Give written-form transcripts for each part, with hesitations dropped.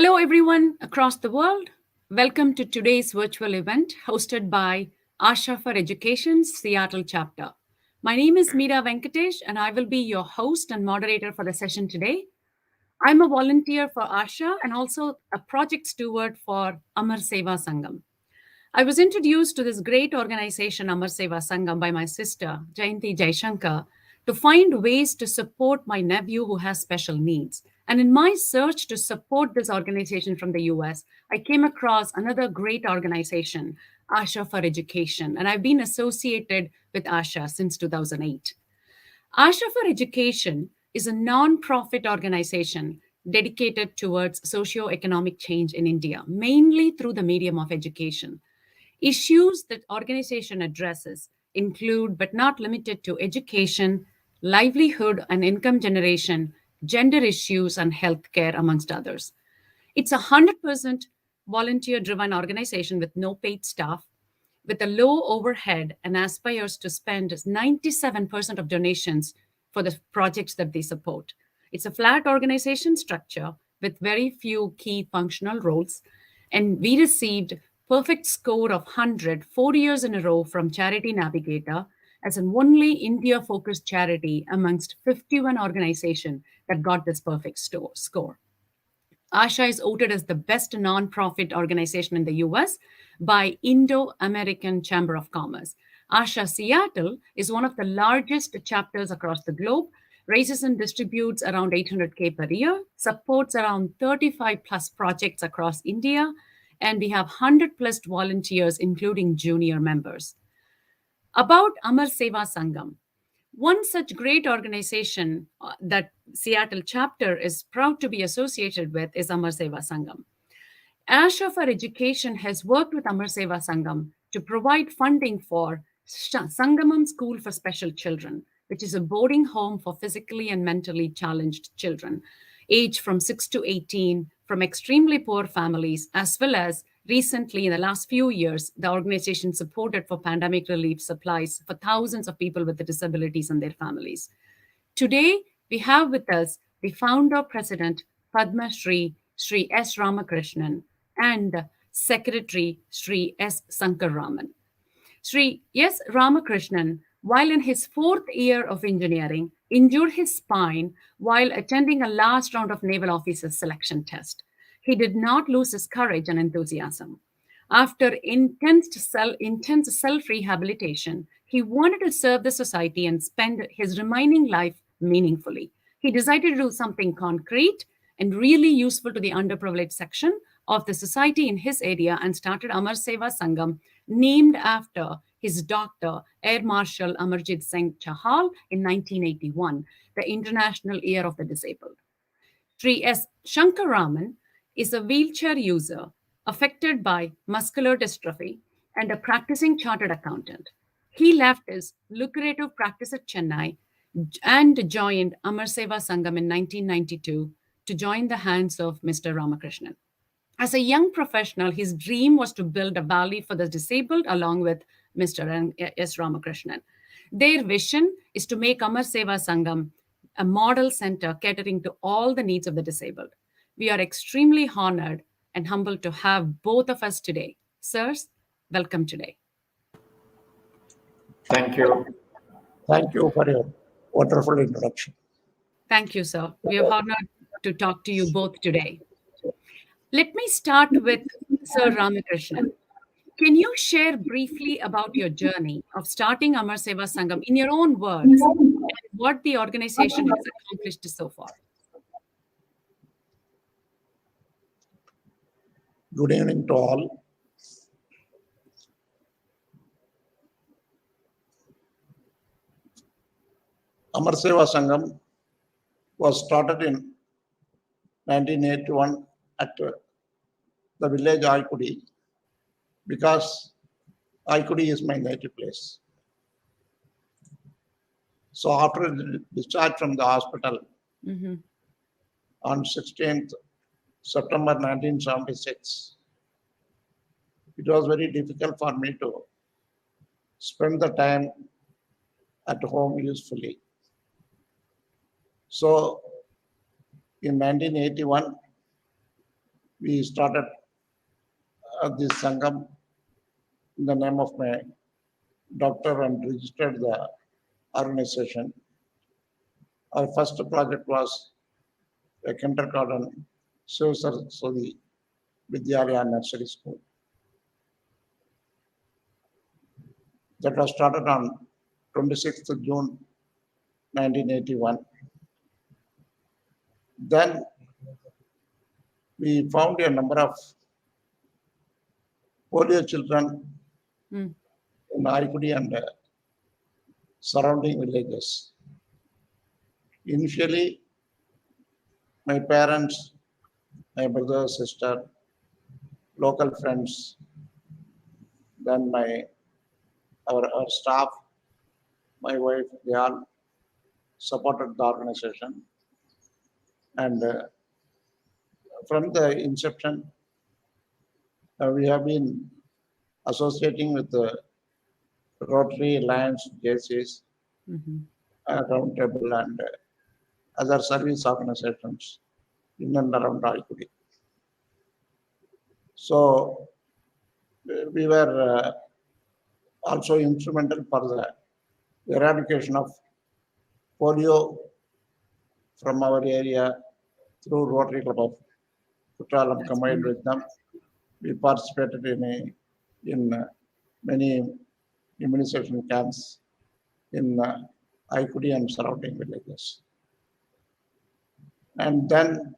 Hello, everyone across the world. Welcome to today's virtual event hosted by Asha for Education's Seattle chapter. My name is Meera Venkatesh, and I will be your host and moderator for the session today. I'm a volunteer for Asha and also a project steward for Amar Seva Sangam. I was introduced to this great organization, Amar Seva Sangam, by my sister, Jayanti Jaishankar, to find ways to support my nephew who has special needs. And in my search to support this organization from the US, I came across another great organization, Asha for Education. And I've been associated with Asha since 2008. Asha for Education is a non-profit organization dedicated towards socio-economic change in India, mainly through the medium of education. Issues that organization addresses include, but not limited to, education, livelihood and income generation, gender issues, and healthcare, amongst others. It's a 100% volunteer-driven organization with no paid staff, with a low overhead, and aspires to spend 97% of donations for the projects that they support. It's a flat organization structure with very few key functional roles, and we received perfect score of 100 4 years in a row from Charity Navigator as an only India-focused charity amongst 51 organizations that got this perfect score. Asha is voted as the best nonprofit organization in the US by Indo-American Chamber of Commerce. Asha Seattle is one of the largest chapters across the globe, raises and distributes around 800K per year, supports around 35 plus projects across India, and we have 100 plus volunteers, including junior members. About Amar Seva Sangam, one such great organization that Seattle chapter is proud to be associated with is Amar Seva Sangam. Asha for Education has worked with Amar Seva Sangam to provide funding for Sangamam School for Special Children, which is a boarding home for physically and mentally challenged children, aged from 6 to 18, from extremely poor families, as well as recently, in the last few years, the organization supported for pandemic relief supplies for thousands of people with disabilities and their families. Today, we have with us the founder president, Padma Shri, Shri S. Ramakrishnan, and Secretary Shri S. Sankara Raman. Shri S. Ramakrishnan, while in his fourth year of engineering, injured his spine while attending a last round of naval officers selection test. He did not lose his courage and enthusiasm. After intense self-rehabilitation, he wanted to serve the society and spend his remaining life meaningfully. He decided to do something concrete and really useful to the underprivileged section of the society in his area and started Amar Seva Sangam, named after his doctor, Air Marshal Amarjit Singh Chahal, in 1981, the International Year of the Disabled. Shri S. Shankar Raman is a wheelchair user affected by muscular dystrophy and a practicing chartered accountant. He left his lucrative practice at Chennai and joined Amar Seva Sangam in 1992 to join the hands of Mr. Ramakrishnan. As a young professional, his dream was to build a valley for the disabled along with Mr. S. Ramakrishnan. Their vision is to make Amar Seva Sangam a model center catering to all the needs of the disabled. We are extremely honored and humbled to have both of us today. Sirs, welcome today. Thank you. Thank you for your wonderful introduction. Thank you, sir. We are honored to talk to you both today. Let me start with Sir Ramakrishnan. Can you share briefly about your journey of starting Amar Seva Sangam in your own words and what the organization has accomplished so far? Good evening to all. Amar Seva Sangam was started in 1981 at the village Aikudi because Aikudi is my native place. So after discharge from the hospital on 16th September 1976, it was very difficult for me to spend the time at home usefully. So in 1981, we started this Sangam in the name of my doctor and registered the organization. Our first project was a kindergarten Shiv Saraswati Vidyalaya Nursery School. That was started on 26th June 1981. Then we found a number of polio children Mm. in Aikudi and surrounding villages. Initially, my parents, my brother, sister, local friends, then our staff, my wife, they all supported the organization. And from the inception, we have been associating with the Rotary, Lions, JCs, Mhm. Roundtable, and other service organizations in and around Aikudi. So we were also instrumental for the eradication of polio from our area through Rotary Club of Kutralam That's combined with them. We participated in many immunization camps in Aikudi and surrounding villages. And then,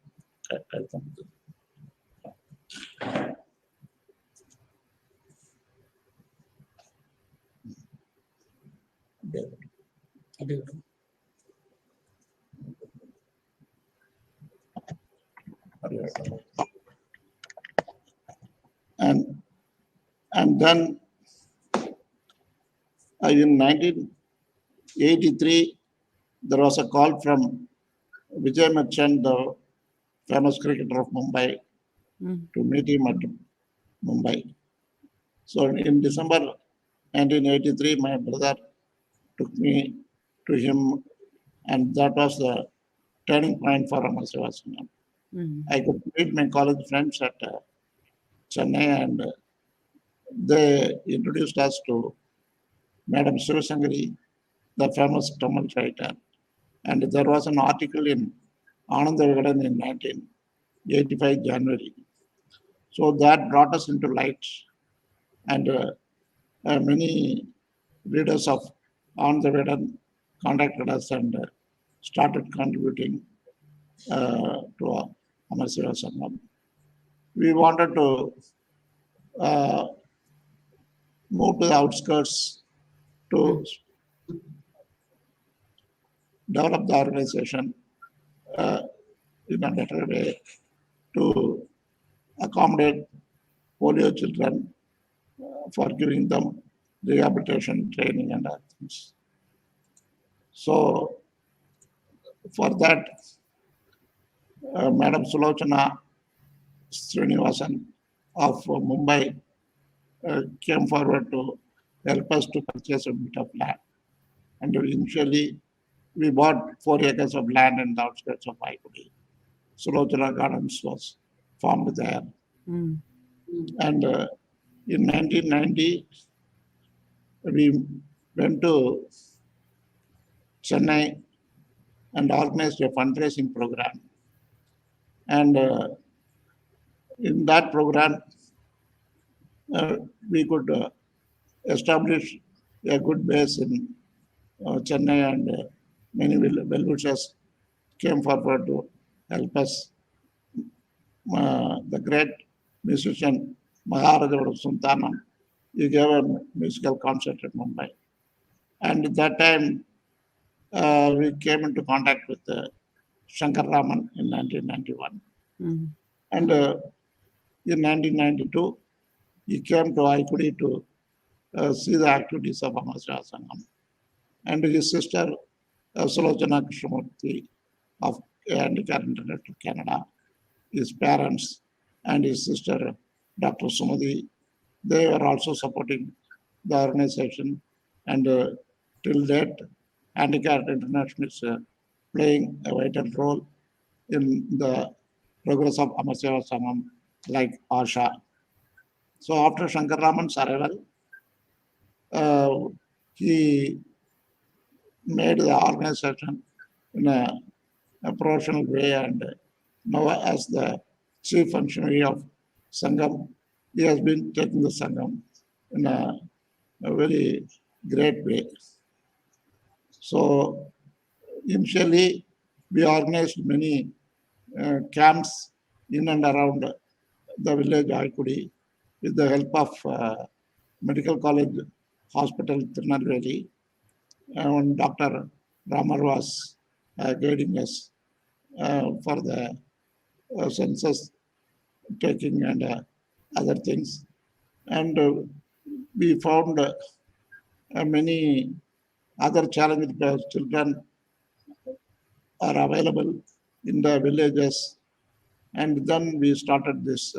and and then in 1983, there was a call from Vijay Merchant, the famous cricketer of Mumbai, Mm. to meet him at Mumbai. So in December 1983, my brother took me to him, and that was the turning point for Amar Seva Sangam. Mm. I could meet my college friends at Chennai, and they introduced us to Madam Shivasangari, the famous Tamil writer. And there was an article in Anand Vigadan in 1985 January. So that brought us into light, and many readers of Anand Vigadan contacted us and started contributing to Amar Seva Sangam. We wanted to uh, move to the outskirts to develop the organization uh, in a better way to accommodate polio children for giving them rehabilitation training and other things. So for that, Madam Sulochana Srinivasan of Mumbai came forward to help us to purchase a bit of land. And initially, we bought 4 acres of land in the outskirts of Aikudi. Sulochana Gardens was formed there. Mm. And in 1990, we went to Chennai and organized a fundraising program. And in that program, we could establish a good base in Chennai, and many well-wishers came forward to help us. The great musician Maharaja Sultanam, he gave a musical concert in Mumbai. And at that time, we came into contact with Sankara Raman in 1991. Mm. And in 1992, he came to Aikudi to see the activities of Amar Seva Sangam. And his sister, Sulochana Krishnamurthy of Handicap International Canada, his parents, and his sister, Dr. Sumati, they were also supporting the organization. And till date, Handicap International is playing a vital role in the progress of Amar Seva Sangam like Asha. So after Shankar Raman's arrival, he made the organization in a professional way, and now as the chief functionary of Sangam, he has been taking the Sangam in a very great way. So initially, we organized many camps in and around the village Aikudi with the help of Medical College Hospital Tirunelveli, and Dr. Raman was guiding us for the census taking and other things. And we found many other challenged children are available in the villages. And then we started this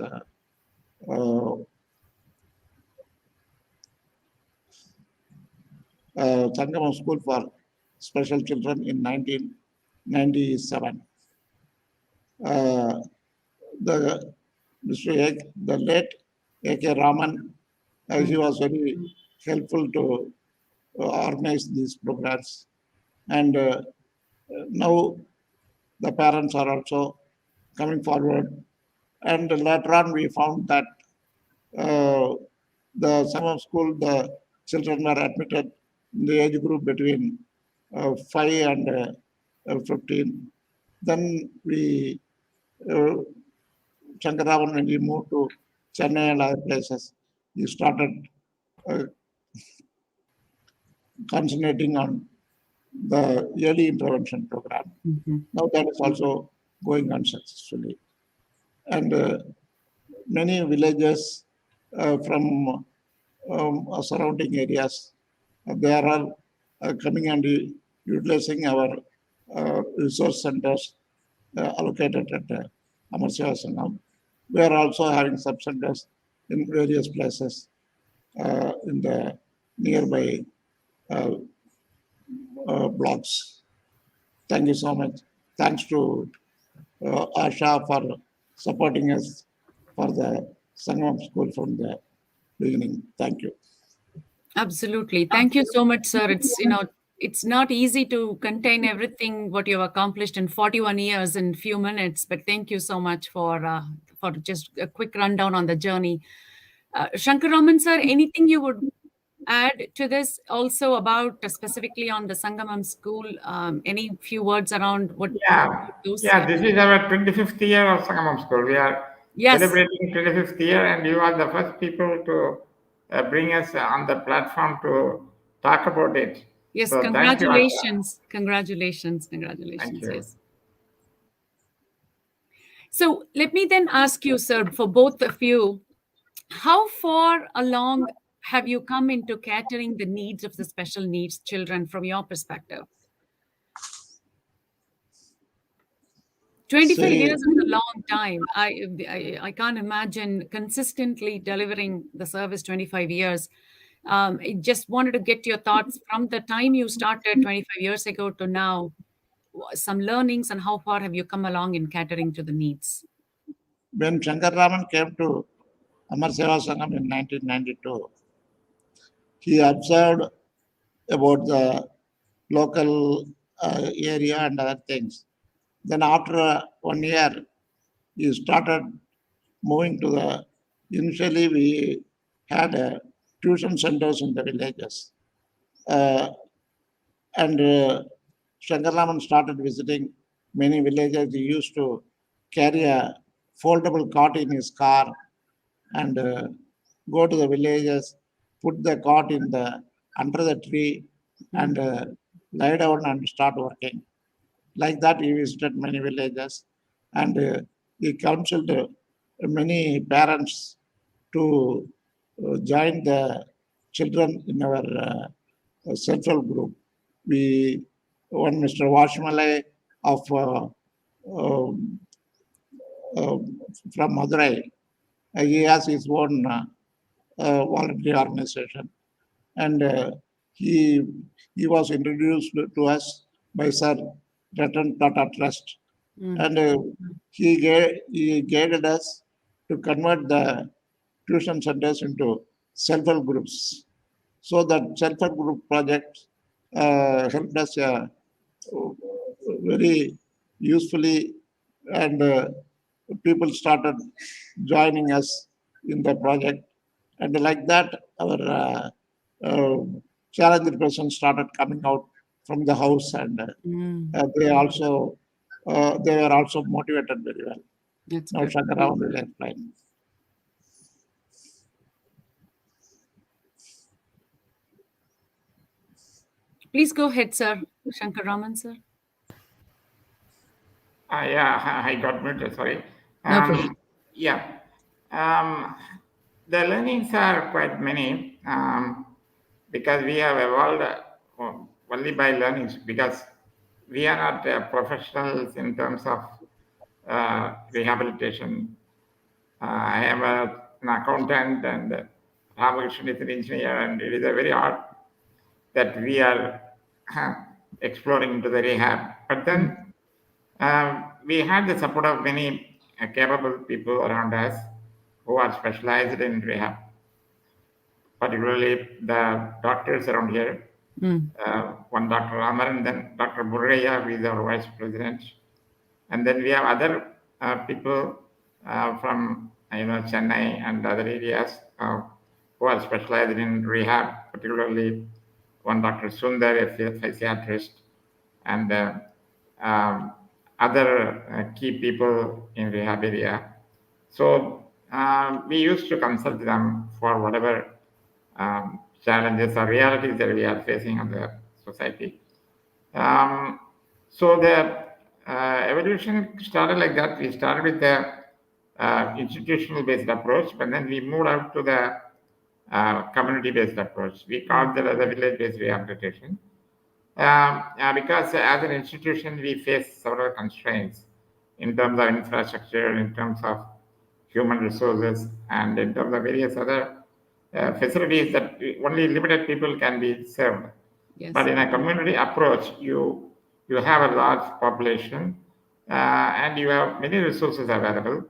Sangama School for Special Children in 1997. The the late A.K. Raman, he was very helpful to organize these programs. And now the parents are also coming forward. And later on, we found that the summer school, the children were admitted in the age group between 5 and 15. Then we, Shankaravan, when we moved to Chennai and other places, we started uh, concentrating on the early intervention program. Now that is also going on successfully. And many villages from surrounding areas, they are all coming and utilizing our resource centers allocated at Amar Seva Sangam. We are also having sub-centers in various places in the nearby uh, blocks. Thank you so much. Thanks to Asha for supporting us for the Sangam School from the beginning. Thank you. Absolutely. Thank you so much, sir. It's not easy to contain everything what you've accomplished in 41 years in few minutes, but thank you so much for just a quick rundown on the journey. Shankar Raman, sir, anything you would add to this also about specifically on the Sangamam school? Any few words around what Yeah, those? yeah. This is our 25th year of Sangamam School. We are Yes. celebrating 25th year, and you are the first people to bring us on the platform to talk about it. Yes, So congratulations. Congratulations. Thank Congratulations. you. Yes. So let me then ask you, sir, for both of you, how far along have you come into catering the needs of the special needs children from your perspective? 25 See, years is a long time. I can't imagine consistently delivering the service 25 years. I just wanted to get your thoughts from the time you started 25 years ago to now, some learnings and how far have you come along in catering to the needs? when Shankar Raman came to Amar Seva Sangam in 1992, he observed about the local area and other things. Then after 1 year, he started moving to the. Initially, we had tuition centers in the villages, uh, and Shankar Raman started visiting many villages. He used to carry a foldable cot in his car and go to the villages, put the cot in the under the tree, and lie down and start working. Like that, he visited many villages, and he counseled many parents to join the children in our central group. We one Mr. Washmalai of um, uh, from Madurai. He has his own voluntary organization, and he he was introduced to us by Sir Ratan Tata Trust, and he guided us to convert the tuition centers into self-help groups. So that self-help group project helped us very usefully, and people started joining us in the project. And like that, our challenged persons started coming out from the house, and they were also motivated very well. That's Now good. Sankara Raman will explain. Please go ahead, sir. Shankar Raman, sir. Yeah, I got muted, sorry. No problem. Yeah. Um, the learnings are quite many because we have evolved only by learnings, because we are not professionals in terms of rehabilitation. I am an accountant, and Ramakrishnan is an engineer, and it is a very hard that we are exploring into the rehab. But then we had the support of many capable people around us who are specialized in rehab, particularly the doctors around here. One Dr. Amar, and then Dr. Burraya, who is our vice president. And then we have other people from Chennai and other areas who are specialized in rehab, particularly one Dr. Sundar, a psychiatrist, and other key people in rehab area. So we used to consult them for whatever challenges or realities that we are facing in the society. So the evolution started like that. We started with the institutional-based approach, but then we moved out to the community-based approach. We called that as a village-based rehabilitation. Because as an institution, we face several constraints in terms of infrastructure, in terms of human resources, and in terms of various other facilities that only limited people can be served. Yes. But in a community approach, you have a large population and you have many resources available,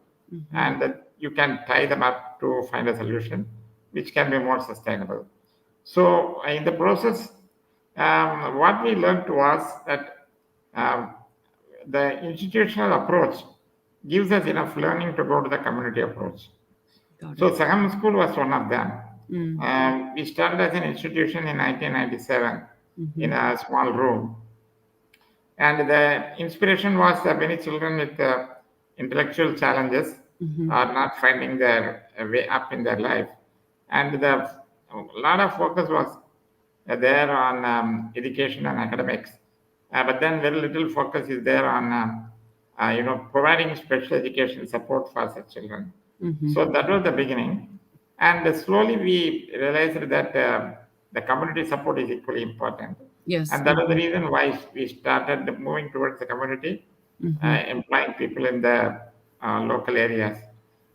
and that you can tie them up to find a solution which can be more sustainable. So in the process, what we learned was that the institutional approach gives us enough learning to go to the community approach. So Sangam School was one of them. We started as an institution in 1997 in a small room. And the inspiration was that many children with intellectual challenges are not finding their way up in their life. And a lot of focus was there on education and academics. But then very little focus is there on providing special education support for such children. So that was the beginning. And slowly we realized that the community support is equally important. Yes. And that was the reason why we started moving towards the community, employing people in the local areas.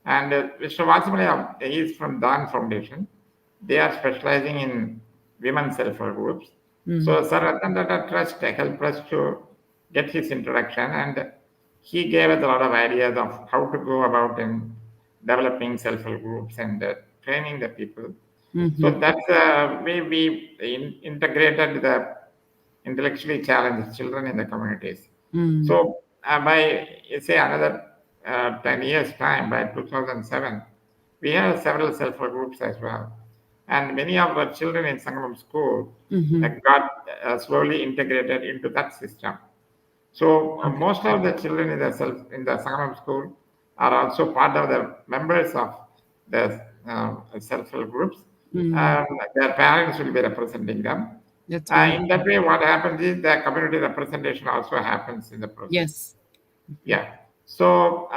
And Mr. Vasamali is from Dan Foundation. They are specializing in women's self-help groups. So Sir Ratan Tata Trust helped us to get his introduction, and he gave us a lot of ideas of how to go about in developing self-help groups and training the people. So that's the way we integrated the intellectually challenged children in the communities. So by say another 10 years time, by 2007, we had several self-help groups as well. And many of our children in Sangam School got slowly integrated into that system. So most of the children in the Sangam School are also part of the members of the self-help groups. Their parents will be representing them. That's in that way, what happens is the community representation also happens in the process. Yes. Yeah. So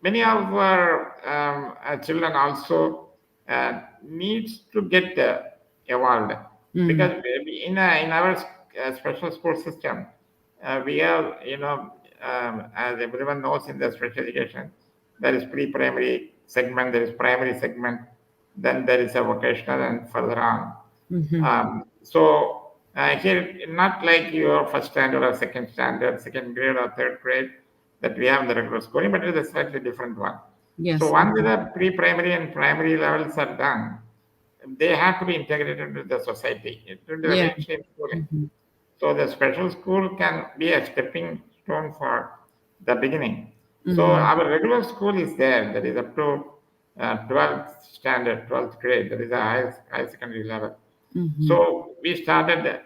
many of our children also needs to get evolved, because in our special school system, we have, as everyone knows, in the special education, there is pre-primary segment, there is primary segment, then there is a vocational, and further on. So here, not like your first standard or second standard, second grade or third grade that we have in the regular schooling, but it is a slightly different one. Yes. So once the pre-primary and primary levels are done, they have to be integrated into the society, into the Yeah. mainstream schooling. Mhm. So the special school can be a stepping stone for the beginning. So Mhm. our regular school is there, that is up to 12th standard, 12th grade, that is a high secondary level. Mhm. So we started,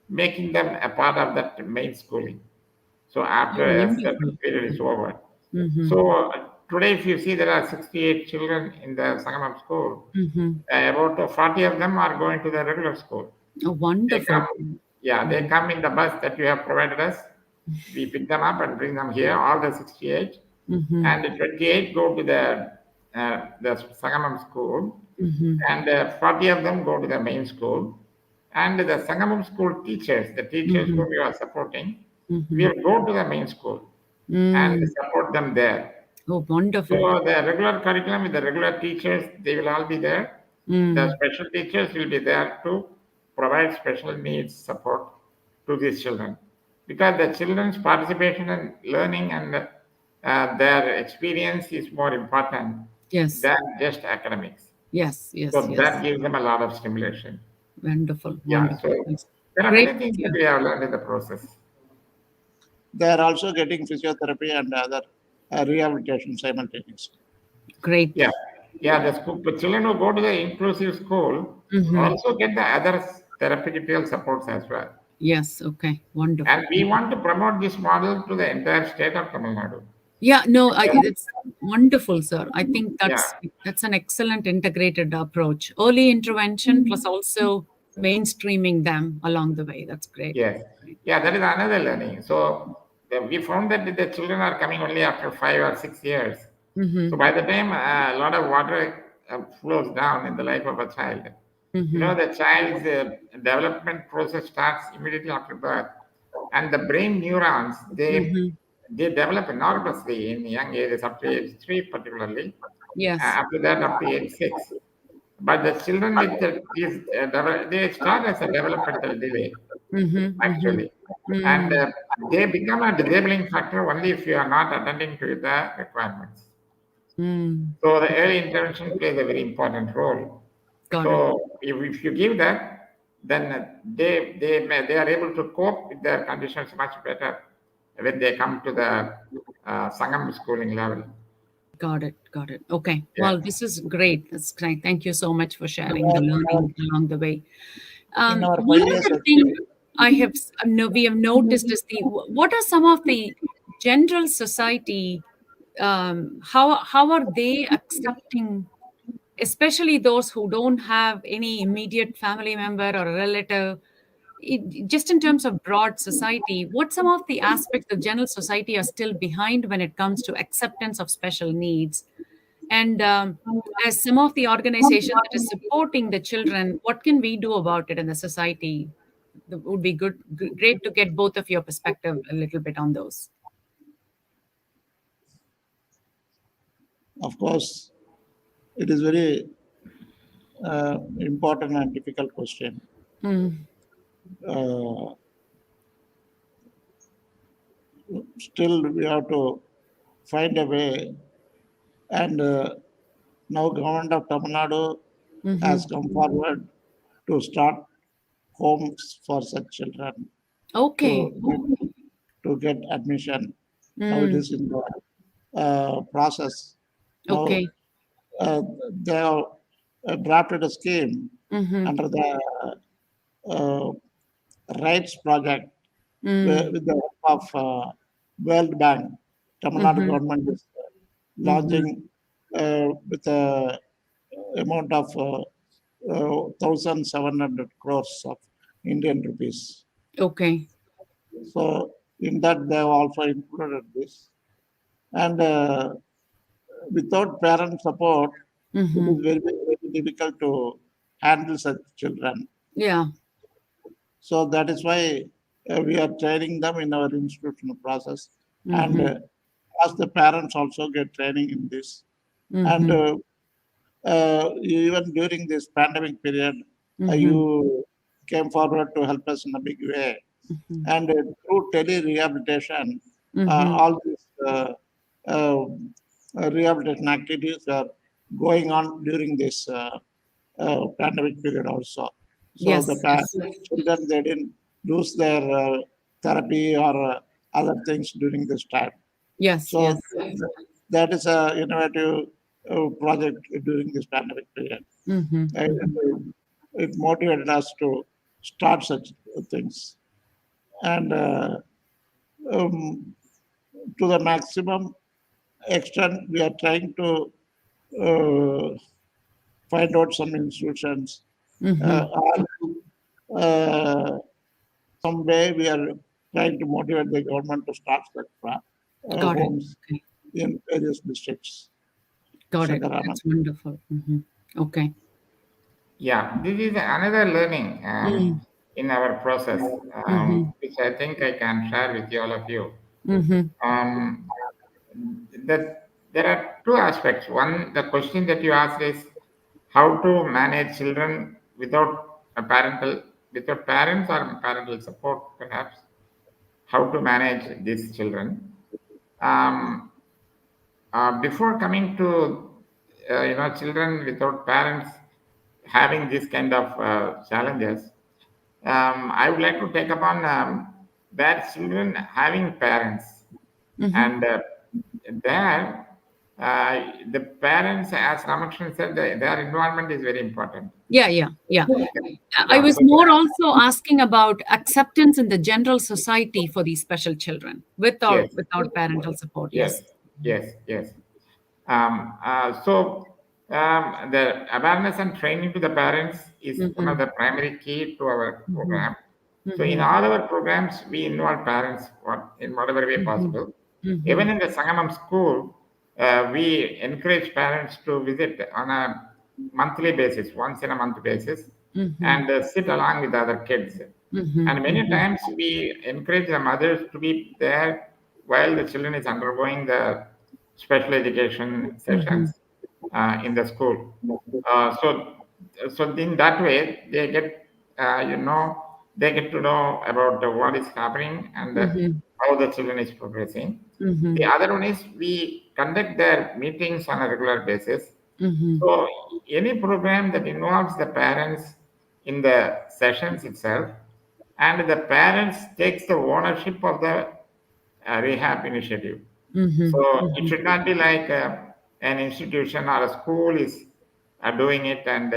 making them a part of that main schooling. So after Oh, a wonderful. certain period is over. Mhm. So today, if you see, there are 68 children in the Sangamam school. Mhm. About 40 of them are going to the regular school. Oh, They wonderful. come, yeah, they come in the bus that you have provided us. We pick them up and bring them here, all the 68, Mhm. and the 28 go to the Sangamam school, Mhm. and 40 of them go to the main school. And the Sangamam school teachers, the teachers Mhm. whom you are supporting, Mhm. will go to the main school and Mm. support them there. Oh, wonderful. So the regular curriculum with the regular teachers, they will all be there. The Mm. special teachers will be there to provide special needs support to these children. Because the children's participation and learning and their experience is more important Yes. than just academics. Yes. Yes. So that Yes. gives them a lot of stimulation. Wonderful. Yeah, Wonderful. so Yes. there are Great many to things that hear. we have learned in the process. They are also getting physiotherapy and other rehabilitation simultaneously. Great. Yeah, yeah. The children who go to the inclusive school Mm-hmm. also get the other therapeutic supports as well. Yes. Okay. Wonderful. And we want to promote this model to the entire state of Tamil Nadu. Yeah. No. It's wonderful, sir. I think Yeah, that's an excellent integrated approach. Early intervention plus also mainstreaming them along the way. That's great. yes, yeah. That is another learning. So we found that the children are coming only after 5 or 6 years. So Mm-hmm. by the time a lot of water flows down in the life of a child, Mm-hmm. the child's development process starts immediately after birth, and the brain neurons Mm-hmm. they develop enormously in young ages, up to age 3 particularly, Yes. after that up to age 6. But the children with they start as a developmental delay Mm-hmm. Mm-hmm. actually, and Mm. they become a disabling factor only if you are not attending to the requirements. Mm. So the early intervention plays a very important role. Got it. So if you give that, then they are able to cope with their conditions much better when they come to the Sangam schooling level. Got it. Got it. Okay. Yeah. Well, this is great. That's great. Thank you so much for In sharing the learning along the way. our One 5 years other thing education, I have no, we have noticed is what are some of the general society, how are they accepting, especially those who don't have any immediate family member or a relative, just in terms of broad society, what some of the aspects of general society are still behind when it comes to acceptance of special needs? And as some of the organization that is supporting the children, what can we do about it in the society? That would be great to get both of your perspective a little bit on those. of course, it is very important and difficult question. Mm, Uh, Still, we have to find a way. And now, government of Tamil Nadu mm-hmm. has come forward to start homes for such children Okay. to to get admission. Now it Mm, is in the process. Now okay. uh, they have drafted a scheme Mm-hmm. under the uh, rights project Mm, with the help of World Bank. Tamil Nadu mm-hmm. government is Mm-hmm. launching with a amount of 1,700 crores of Indian rupees. Okay. So in that they have also included this. And without parent support, it Mm-hmm. is very difficult to handle such children. Yeah. So that is why we are training them in our institutional process, and Mm-hmm. as the parents also get training in this. And Mm-hmm. even during this pandemic period, Mm-hmm. you came forward to help us in a big way. Mm-hmm. And through tele rehabilitation, Mm-hmm. all these uh, rehabilitation activities are going on during this pandemic period also. So Yes, the yes, children, they didn't lose their therapy or other things during this time. yes, So yes. that is a innovative project during this pandemic period. Mm-hmm. And it motivated us to start such things. And um, to the maximum extent, we are trying to uh, find out some institutions Mm-hmm. or some way we are trying to motivate the government to start such Got it. homes Okay. in various districts. Got it. Sankara Raman. That's wonderful. Mm-hmm. Okay. Yeah, this is another learning Mm. in our process, Mm-hmm. which I think I can share with all of you. Mm-hmm. Um, that there are two aspects. One, the question that you asked is how to manage children without parents or parental support, perhaps. How to manage these children. Um, Before coming to children without parents having these kind of challenges, I would like to take upon that children having parents, Mm-hmm. and there the parents, as Ramakrishnan said, their involvement is very important. Yeah, yeah, yeah. I Yeah, was so more also asking about acceptance in the general society for these special children with or yes, without parental support. yes, Yes. yes. The awareness and training to the parents is one of Mm-hmm. the primary key to our Mm-hmm. program. So in Mm-hmm. all our programs, we involve parents in whatever way Mm-hmm. possible. Mm-hmm. Even in the Sangamam school, we encourage parents to visit on a monthly basis, once in a month basis, Mm-hmm. and sit along with other kids. Mm-hmm. And many Mm-hmm. times we encourage the mothers to be there while the children is undergoing the special education Mm-hmm. sessions in the school. So in that way, they get, they get to know about what is happening and Mm-hmm. how the children is progressing. Mm-hmm. The other one is we conduct their meetings on a regular basis. Mm-hmm. So any program that involves the parents in the sessions itself, and the parents takes the ownership of the rehab initiative. Mm-hmm. So it Mm-hmm. should not be like an institution or a school is doing it, and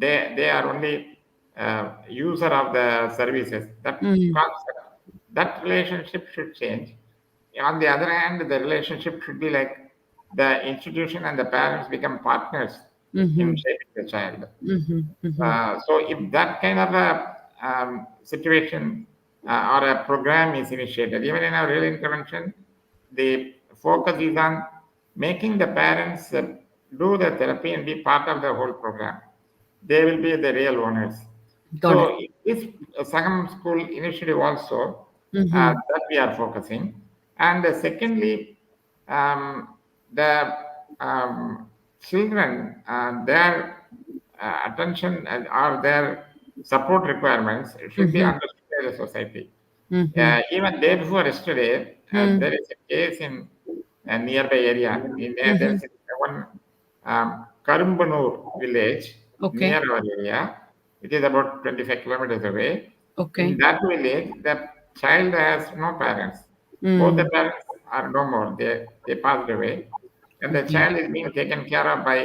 they are only user of the services. That Mm-hmm. concept, that relationship should change. On the other hand, the relationship should be like the institution and the parents become partners in Mm-hmm. shaping the child. Mm-hmm. Mm-hmm. So if that kind of a situation or a program is initiated, even in our real intervention, the focus is on making the parents do the therapy and be part of the whole program. They will be the real owners. Got it. So this Sangam School initiative also Mm-hmm. that we are focusing. And secondly, the children, their attention or their support requirements should be Mm-hmm. understood by the society. Mm-hmm. Even day before yesterday, Mm-hmm. there is a case in a nearby area. There Mm-hmm. is one Karumbanur village near Okay. our area. It is about 25 kilometers away. In Okay. that village, the child has no parents. Both the Mm. parents are no more. They passed away. And the Okay. child is being taken care of by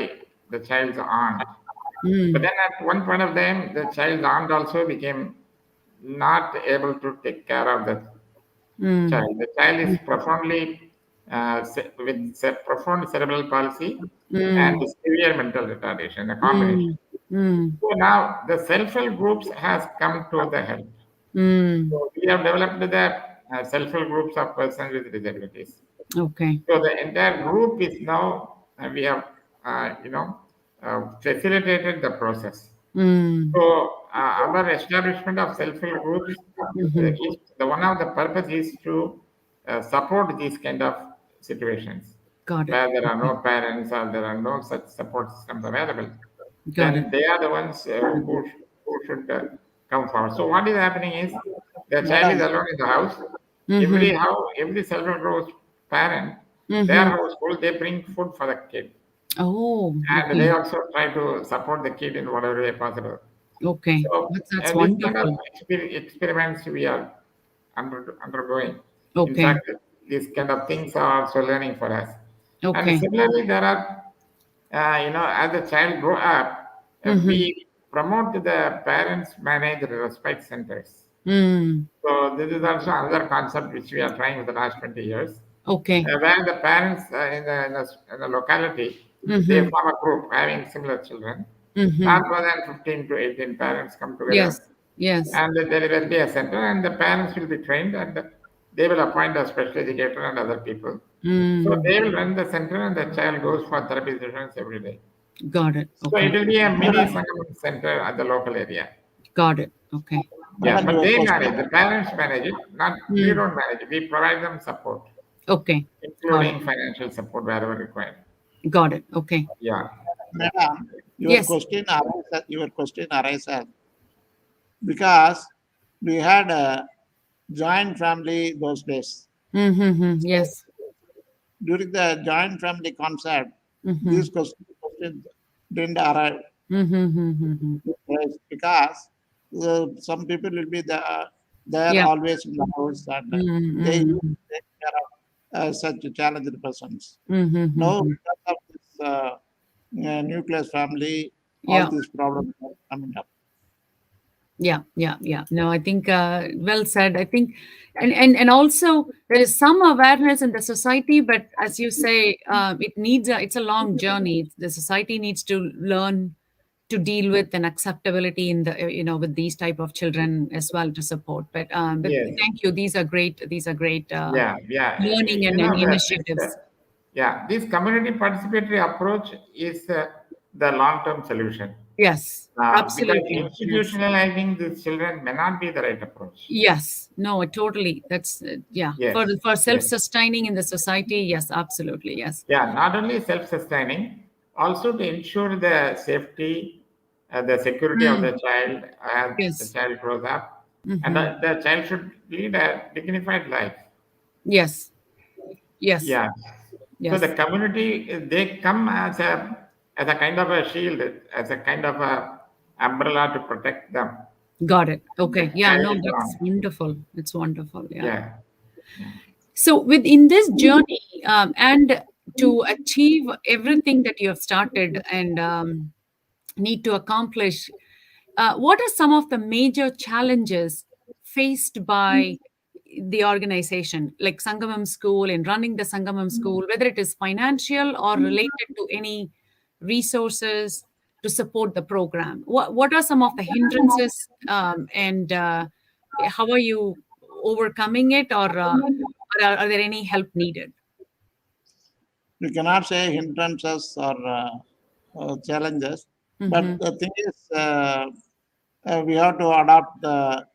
the child's aunt. But Mm. then at one point of time, the child's aunt also became not able to take care of the Mm. child. The child is profoundly with profound cerebral palsy and Mm. severe mental retardation, a combination. Mm. Mm. So now the self-help groups has come to the help. Mm. So we have developed the self-help groups of persons with disabilities. Okay. So the entire group is now we have facilitated the process. Mm. So our establishment of self-help groups Mm-hmm. is the one of the purpose is to support these kind of situations Got it. where there are Okay. no parents or there are no such support systems available. Got it. Then they are the ones who should come forward. So what is happening is the child is Madam, alone in the house. Mm-hmm. Every self-help group parent their household, they bring food for the kid. Oh, And okay. they also try to support the kid in whatever way possible. Okay. So That's these kind of wonderful. experiments we are undergoing. In Okay. fact, these kind of things are also learning for us. And Okay. similarly, there are, as the child grow up, we promote the parents manage respite centers. Mm. So this is also another concept which we are trying for the last 20 years, Okay. where the parents in the locality, they form a group having similar children. Not more than 15 to 18 parents come together, Yes. Yes. and there will be a center, and the parents will be trained, and they will appoint a special educator and other people. So Mm. they will run the center, and the child goes for therapy sessions every day. Got it. So it Okay. will be a mini Sangam center at the local area. Got it. Okay. Yeah, Madam, but your they question. manage, the parents manage it, not we Mm. don't manage it. We provide them support, Okay. Got it. including financial support wherever required. Got it. Okay. Yeah. Madam, Yes. your question arises because we had a joint family those days. Yes. During the joint family concept, Mm-hmm. these questions didn't arrive Mm-hmm. because some people will be there Yeah. always in the house and they used Mm-hmm. to take care of such challenged persons. Now, Mm-hmm. because of this nucleus family, all Yeah. these problems are coming up. Yeah. No, I think well said. I think, and also there is some awareness in the society, but as you say, it's a long journey. The society needs to learn to deal with an acceptability in the with these type of children as well to support. But Yes. thank you. These are great. These are great Yeah. learning and initiatives. This community participatory approach is the long-term solution. Yes, Because absolutely. Yes. institutionalizing these children may not be the right approach. Yes, no, totally. That's yeah. Yes, For yes. self-sustaining in the society, yes, absolutely, yes. Yeah, not only self-sustaining, also to ensure the safety, the security of Mm, the child as the yes. child grows up, and Hmm. the child should lead a dignified life. Yes. Yes. Yeah. So the Yes. community, they come as a kind of a shield, as a kind of a umbrella to protect them Got it. Okay. and Yeah. carry No, it that's on. wonderful. It's wonderful. Yeah. Yeah. Yeah. So within this journey, and to achieve everything that you have started and need to accomplish, what are some of the major challenges faced by the organization, like Sangamam School, in running the Sangamam School, whether it is financial or related to any resources to support the program? What are some of the hindrances, and how are you overcoming it, or are there any help needed? We cannot say hindrances or challenges, but Mm-hmm. the thing is, we have to adopt the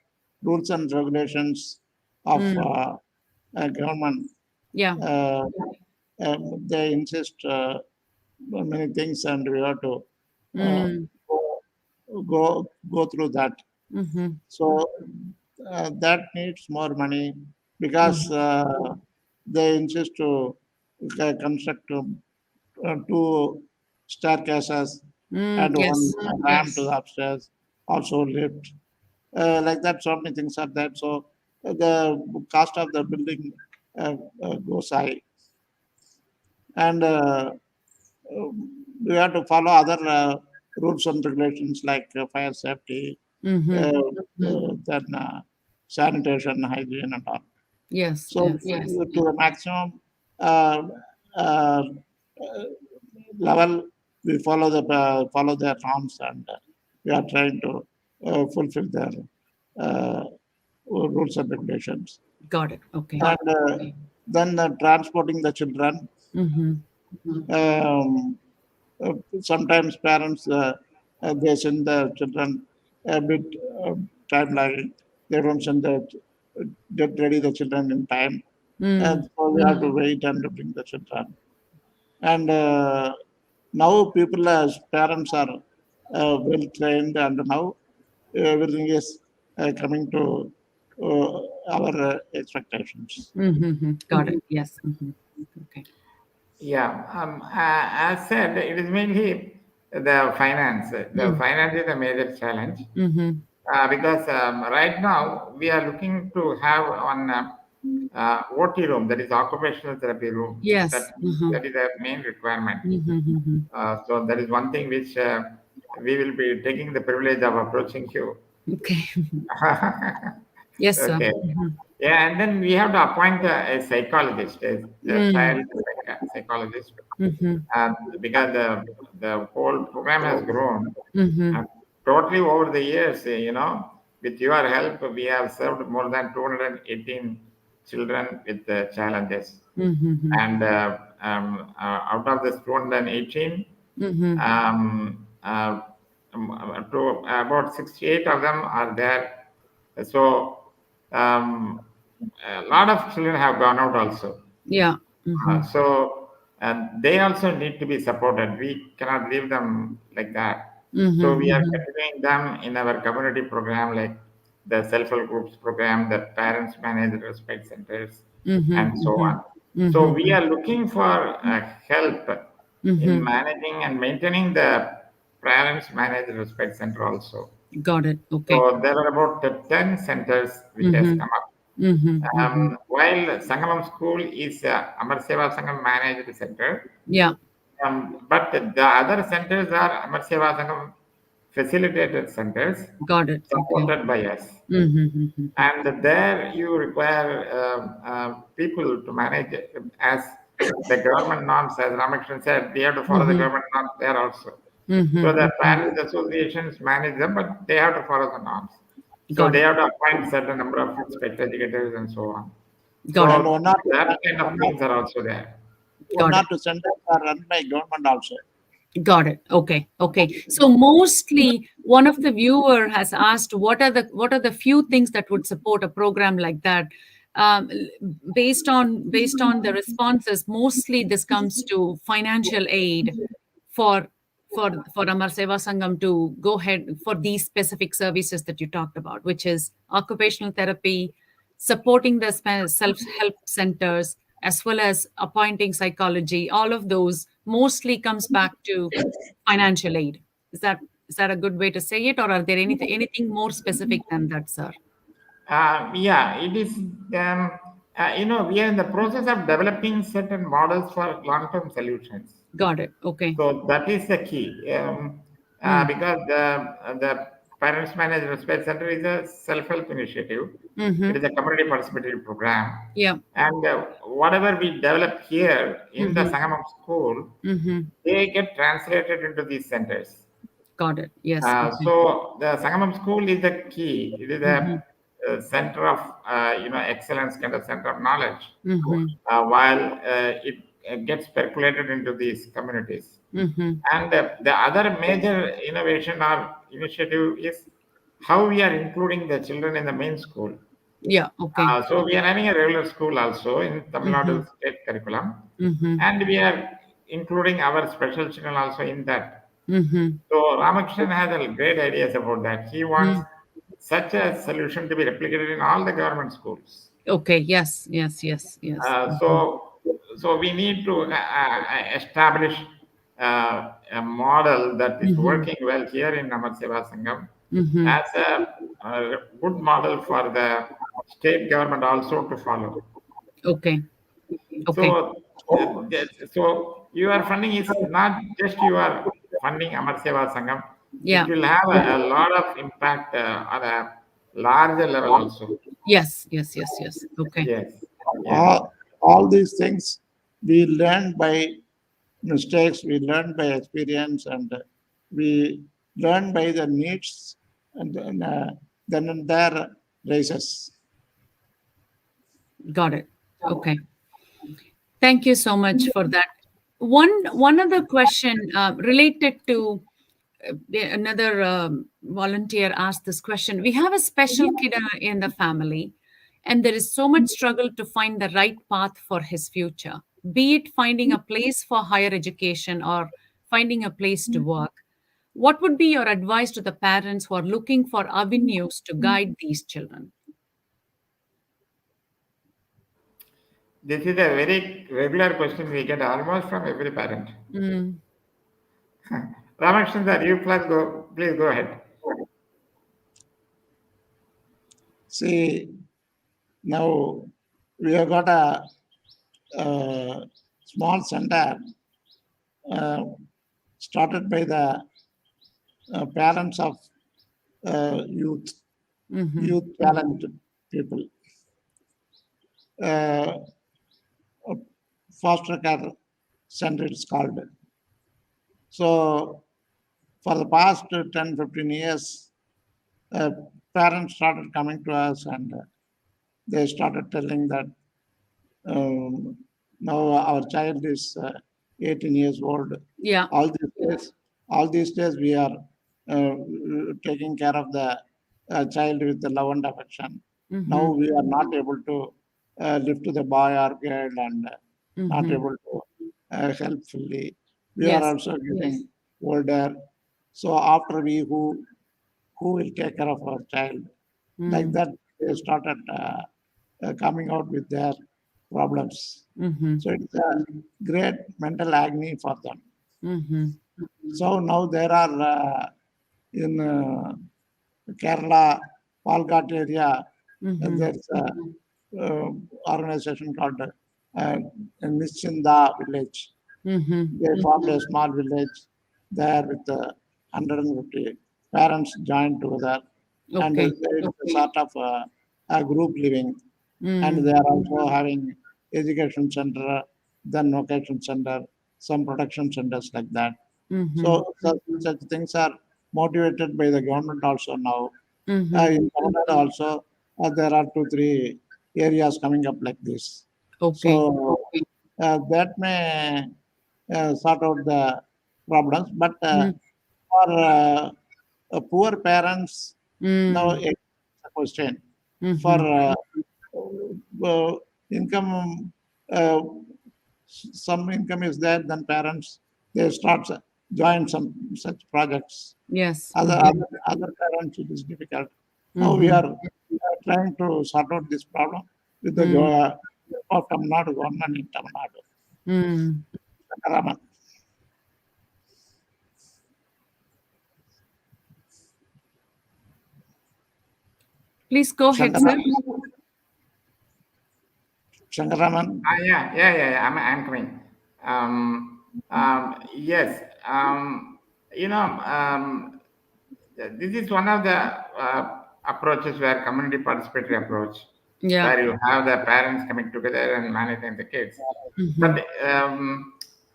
rules and regulations of Mm. government. Yeah. Uh, they insist many things, and we have to uh, Mm. go through that. Mm-hmm. So that needs more money because Mm. they insist to construct two staircases and one Yes. ramp to Yes. the upstairs, also lift. Like that, so many things are there. So the cost of the building goes high, and we have to follow other rules and regulations like fire safety, Mm-hmm. then sanitation, hygiene, and all. Yes. So Yes. Yes. to the maximum uh, uh, level, we follow their norms, and we are trying to fulfill their uh, rules and regulations. Got it. Okay. And then transporting the children. Mm-hmm. Um, Sometimes parents they send the children a bit time lagging. They don't send get ready the children in time, and Mm. so we have to wait and bring the children. And now people as parents are well trained, and now everything is coming to our expectations. Mm-hmm. Got it. Yes. Mm-hmm. Okay. Yeah, as said, it is mainly the finance. The finance is a major challenge Mm-hmm. because right now we are looking to have one OT room, that is occupational therapy room. Yes. Uh-huh. That is a main requirement. Mm-hmm. So that is one thing which we will be taking the privilege of approaching you. Okay. Yes, sir. Okay. Yeah, and then we have to appoint a psychologist, a Mm. child psychologist, Mm-hmm. because the whole program has grown. Mm-hmm. And totally over the years, with your help, we have served more than 218 children with challenges. Mm-hmm. And out of this 218, Mm-hmm. to about 68 of them are there. So a lot of children have gone out also. Yeah. Mm-hmm. So they also need to be supported. We cannot leave them like that. So we are Mm-hmm. continuing them in our community program, like the self-help groups program, the parents managed respect centers, Mm-hmm. and so on. So we Mm-hmm. are looking for help in Mm-hmm. managing and maintaining the parents managed respect center also. Got it. Okay. So there are about 10 centers which has Mm-hmm. come up. Mm-hmm. Mm-hmm. While Sangamam School is Amar Seva Sangam managed center, Yeah. but the other centers are Amar Seva Sangam facilitated centers Got it. Okay. supported by us. Mm-hmm. Mm-hmm. And there you require people to manage it as the government norms, as Ramakrishnan said, we have to follow the Mm-hmm. government norms there also. So Mm-hmm. the Mm-hmm. parents associations manage them, but they have to follow the norms. So Got they it. have to appoint certain number of special educators and so on. Got it. And So that kind of things are also there. one Got or it. two centers are run by government also. Got it. Okay. Okay. So mostly one of the viewer has asked what are the few things that would support a program like that. Based on the responses, mostly this comes to financial aid for for Amar Seva Sangam to go ahead for these specific services that you talked about, which is occupational therapy, supporting the self-help centers, as well as appointing psychology. All of those mostly comes back to financial aid. Is that a good way to say it, or are there anything more specific than that, sir? Yeah, it is. Um, we are in the process of developing certain models for long-term solutions. Got it. Okay. So that is the key, Mm. because the Parents Managed Respect Center is a self-help initiative. It Mm-hmm. is a community participatory program, Yeah. and whatever we develop here in the Mm-hmm. Sangamam school, Mm-hmm. they get translated into these centers. Got it. Yes. Okay. So the Sangamam school is the key. It is Mm-hmm. a center of excellence, kind of center of knowledge, Mm-hmm. while it gets percolated into these communities. Mm-hmm. And the other major innovation or initiative is how we are including the children in the main school. Yeah. Okay. So we are having a regular school also in Tamil Mm-hmm. Nadu state curriculum, Mm-hmm. and we are including our special children also in that. Mm-hmm. So Ramakrishnan has a great ideas about that. He wants such a solution to be replicated in all the government schools. Okay. Yes. Yes. Yes. Yes. Uh, Mm-hmm. so, so we need to establish a model that is Mm-hmm. working well here in Amar Seva Sangam Mm-hmm. as a good model for the state government also to follow. Okay. Okay. So, so your funding is not just your funding Amar Seva Sangam. It Yeah. will have a lot of impact on a larger level also. Yes. Yes. Yes. Yes. Okay. Yes. Yeah. All these things we learn by mistakes, we learn by experience, and we learn by the needs, and then and there raises. Got it. Okay. Thank you so much for that. One other question related to another volunteer asked this question. We have a special kid in the family, and there is so much struggle to find the right path for his future, be it finding a place for higher education or finding a place to work. What would be your advice to the parents who are looking for avenues to guide these children? This is a very regular question we get almost from every parent. Mm. Ramakrishnan sir, you please go ahead. See, now we have got a small center uh, started by the parents of youth talented people. A foster care center it's called. So for the past 10, 15 years, parents started coming to us and they started telling that um, now our child is 18 years old. Yeah. All these days we are uh, taking care of the child with the love and affection. Now we are not able to live to the boy or girl and not able to help fully. We are Yes. also getting older. So after we who will take care of our child? Like that, they started coming out with their problems. So it's a great mental agony for them. So now there are in Kerala, Palghat area, there's a organization called Nishinda village. They formed a small village there with 150 parents joined together, and Okay. there is a sort of a group living, and they are also having education center, then vocation center, some protection centers like that. So such things are motivated by the government also now. In Tamil Nadu also, there are 2, 3 areas coming up like this. Okay. So that may sort out the problems. But for poor parents, now it's a question. For income, some income is there, then parents they start join some such projects. Yes. Other parents it is difficult. Now we are trying to sort out this problem with the of Tamil Nadu government in Tamil Nadu. Sankara Raman. Please go ahead, sir. Sankara Raman. Yeah. I'm coming. Yes. This is one of the approaches where community participatory approach, Yeah. where you have the parents coming together and managing the kids. But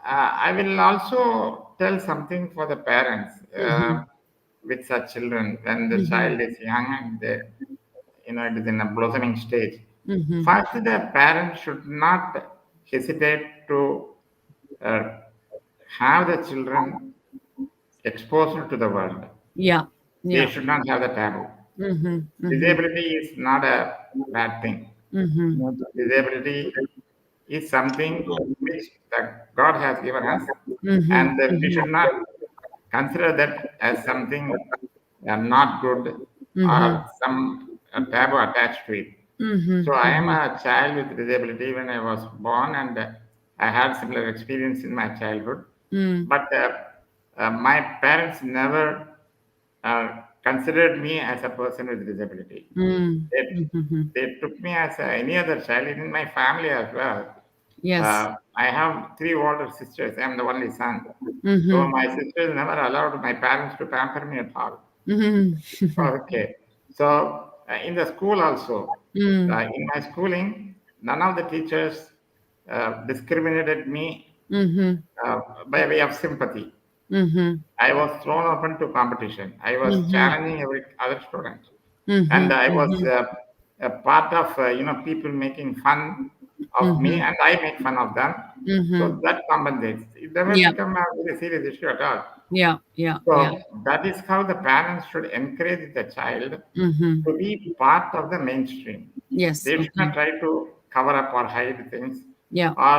I will also tell something for the parents with such children when the child is young and it is in a blossoming stage. First, the parents should not hesitate to uh, have the children exposed to the world. Yeah. They Yeah. should not have the taboo. Disability is not a bad thing. Disability is something which God has given us, and we should not consider that as something not good or some taboo attached to it. So I am a child with disability when I was born, and I had similar experience in my childhood. But my parents never considered me as a person with disability. They took me as any other child in my family as well. Yes. I have 3 older sisters. I am the only son. So my sisters never allowed my parents to pamper me at all. Okay. So in the school also, in my schooling, none of the teachers discriminated me by way of sympathy. I was thrown open to competition. I was challenging every other student, and I was a part of people making fun of me, and I make fun of them. So that compensates. It never Yeah. become a very serious issue at all. Yeah. Yeah. So that is how the parents should encourage the child to be part of the mainstream. Yes. They should not try to cover up or hide things, Yeah. or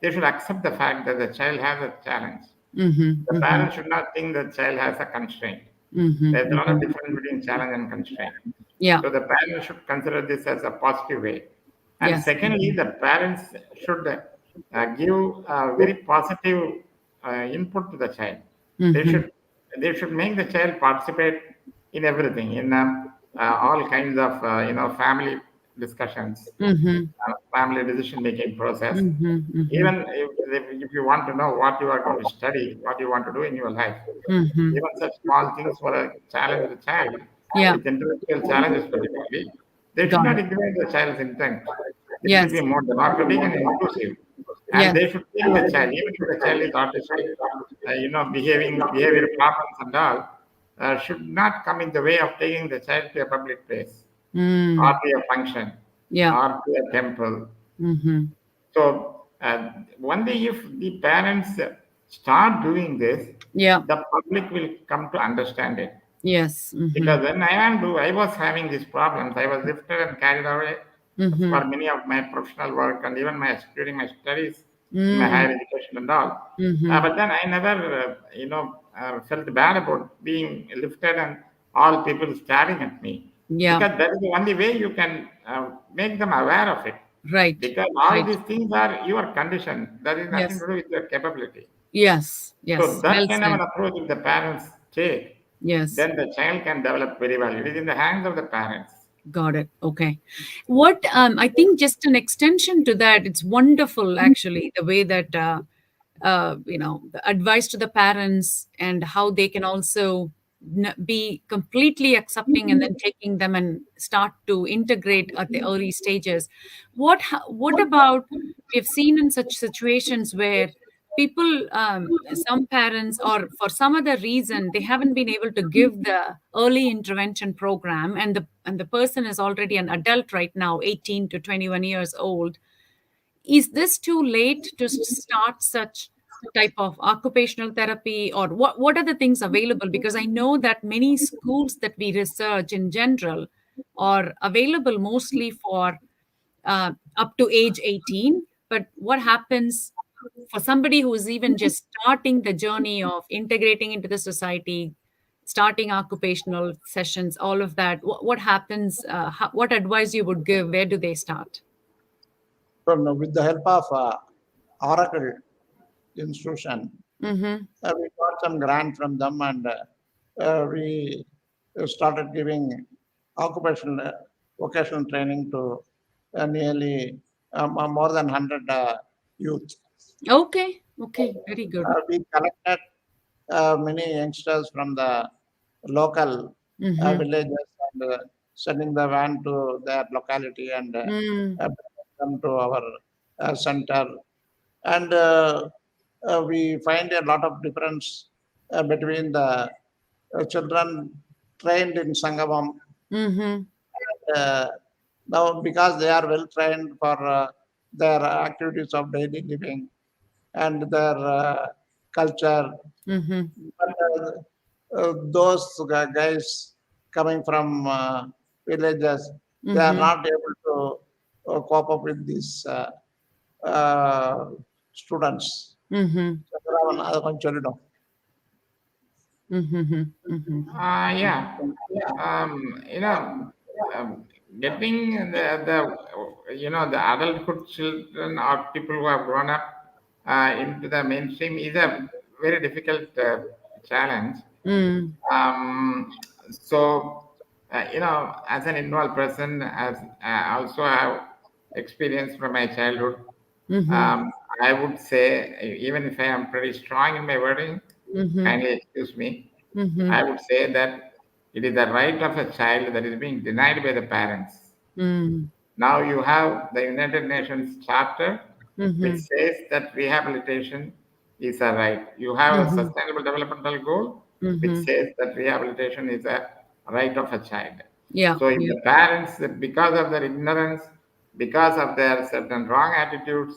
they should accept the fact that the child has a challenge. The parent should not think the child has a constraint. There's not a difference between challenge and constraint. Yeah. So the parent should consider this as a positive way And Yes. secondly, the parents should give very positive input to the child. They Mm-hmm. should make the child participate in everything, in all kinds of family discussions, Mm-hmm. family decision making process. Mm-hmm. Mm-hmm. Even if you want to know what you are going to study, what you want to do in your life, Mm-hmm. even such small things for a challenged child Yeah. with intellectual challenges particularly, they should Got not it. ignore the child's intent. It will Yes. be more democratic and inclusive. And Yes. they should take the child, even if the child is autistic, behavior problems and all, should not come in the way of taking the child to a public place or Mm. to a function Yeah. or to a temple. Mm-hmm. So only if the parents start doing this, Yeah. the public will come to understand it. Yes. Mm-hmm. Because when I was having these problems, I was lifted and carried away Mm-hmm. for many of my professional work and even during my studies in my Mm. higher education and all. Mm-hmm. But then I never, felt bad about being lifted and all people staring at me, Yeah. because that is the only way you can make them aware of it. Right. Because all Right. these things are your condition. That is nothing Yes. to do with your capability. Yes. So Yes. that Well kind of said. an approach if the parents take, Yes. then the child can develop very well. It is in the hands of the parents. Got it. Okay. What I think just an extension to that, it's wonderful actually, the way that the advice to the parents and how they can also be completely accepting and then taking them and start to integrate at the early stages. What about, we've seen in such situations where people, some parents, or for some other reason, they haven't been able to give the early intervention program, and the person is already an adult right now, 18 to 21 years old. Is this too late to start such type of occupational therapy, or what are the things available? Because I know that many schools that we research in general are available mostly for up to age 18. But what happens for somebody who is even just starting the journey of integrating into the society, starting occupational sessions, all of that? What happens? What advice you would give? Where do they start? With the help of Oracle institution, Mm-hmm. we got some grant from them, and we started giving occupational vocational training to nearly more than 100 youth. Okay. Okay. Very good. We collected many youngsters from the local Mm-hmm. villages, and sending the van to their locality, and Mm. bringing them to our center. And we find a lot of difference between the children trained in Sangamam. Mm-hmm. uh, Now, because they are well trained for their activities of daily living and their culture. Mm-hmm. But those guys coming from villages, they are Mm-hmm. not able to cope up with these uh, students. Mm-hmm. Raman, அதை கொஞ்சம் சொல்லிடும். Mm-hmm. Mm-hmm. Yeah. You know, um, getting the adulthood children or people who have grown up into the mainstream is a very difficult challenge. Mm. So, as an involved person, as also have experience from my childhood, Mm-hmm. um, I would say, even if I am pretty strong in my wording, Mm-hmm. kindly excuse me, Mm-hmm. I would say that it is the right of a child that is being denied by the parents. Mm. Now you have the United Nations Charter, which Mm-hmm. says that rehabilitation is a right. You have a Mm-hmm. Sustainable Developmental Goal, which Mm-hmm. says that rehabilitation is a right of a child. Yeah. So if Yeah. the parents, because of their ignorance, because of their certain wrong attitudes,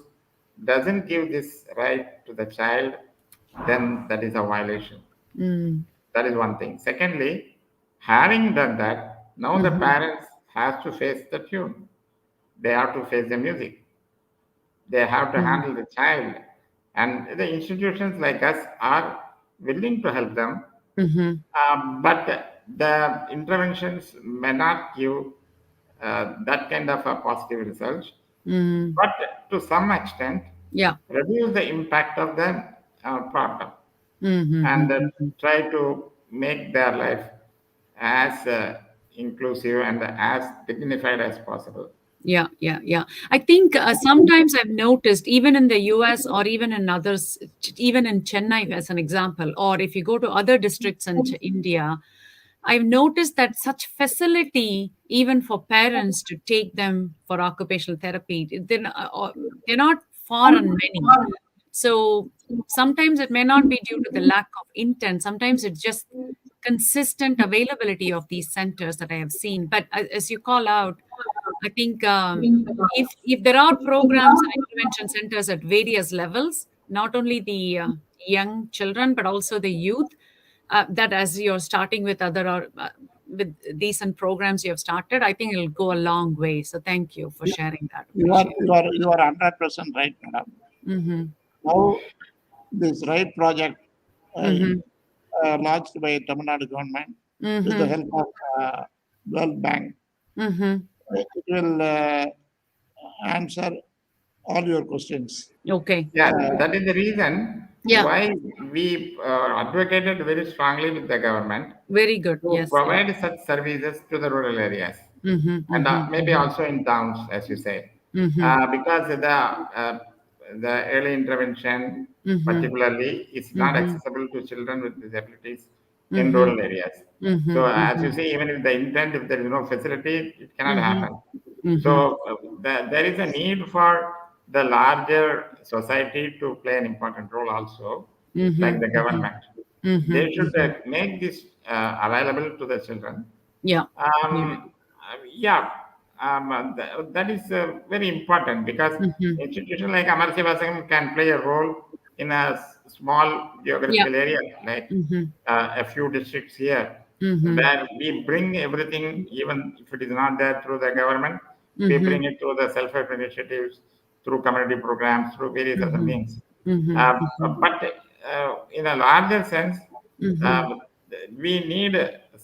doesn't give this right to the child, then that is a violation. Mm. That is one thing. Secondly, having done that, now the Mm-hmm. parents have to face the tune. They have to face the music. They have to Mm. handle the child. And the institutions like us are willing to help them, Mm-hmm. but the interventions may not give that kind of a positive result. Mm. but to some extent, Yeah. reduce the impact of the problem, and Mm-hmm. try to make their life as inclusive and as dignified as possible. Yeah, yeah, yeah. I think sometimes I've noticed, even in the US or even in others, even in Chennai, as an example, or if you go to other districts in India, I've noticed that such facility, even for parents to take them for occupational therapy, they're not far and many. So sometimes it may not be due to the lack of intent. Sometimes it's just consistent availability of these centers that I have seen. But as you call out, I think if there are programs and intervention centers at various levels, not only the young children but also the youth, that as you're starting with other or with decent programs you have started, I think it'll go a long way. So thank you for sharing that. You are Appreciate you are you are 100% right, madam. it. Mm-hmm. Now this right project uh, Mm-hmm. launched by Tamil Nadu government with the Mm-hmm. help of World Bank, Mm-hmm. it will answer all your questions. Okay. Yeah, Uh, that is the reason Yeah. why we advocated very strongly with the government Very good. to Yes. Yes. provide such services to the rural areas, Mm-hmm. and Mm-hmm. maybe also in towns, as you say, Mm-hmm. because the early intervention, Mm-hmm. particularly, is not Mm-hmm. accessible to children with disabilities in Mm-hmm. rural areas. So, as Mm-hmm. you see, even if the intent, if there is no facility, it cannot Mm-hmm. happen. Mm-hmm. So, there is a need for the larger society to play an important role also, like the Mm-hmm. government. Mm-hmm. They should Mm-hmm. make this available to the children. Yeah. Got it. Yeah, that is very important because Mm-hmm. institution like Amar Seva Sangam can play a role in a small Yeah. geographical area, like Mm-hmm. a few districts here, Mm-hmm. where we bring everything, even if it is not there through the government, we Mm-hmm. bring it through the self-help initiatives, through community programs, through various other Mm-hmm. means. Mm-hmm. Mm-hmm. But in a larger sense, Mm-hmm. um, we need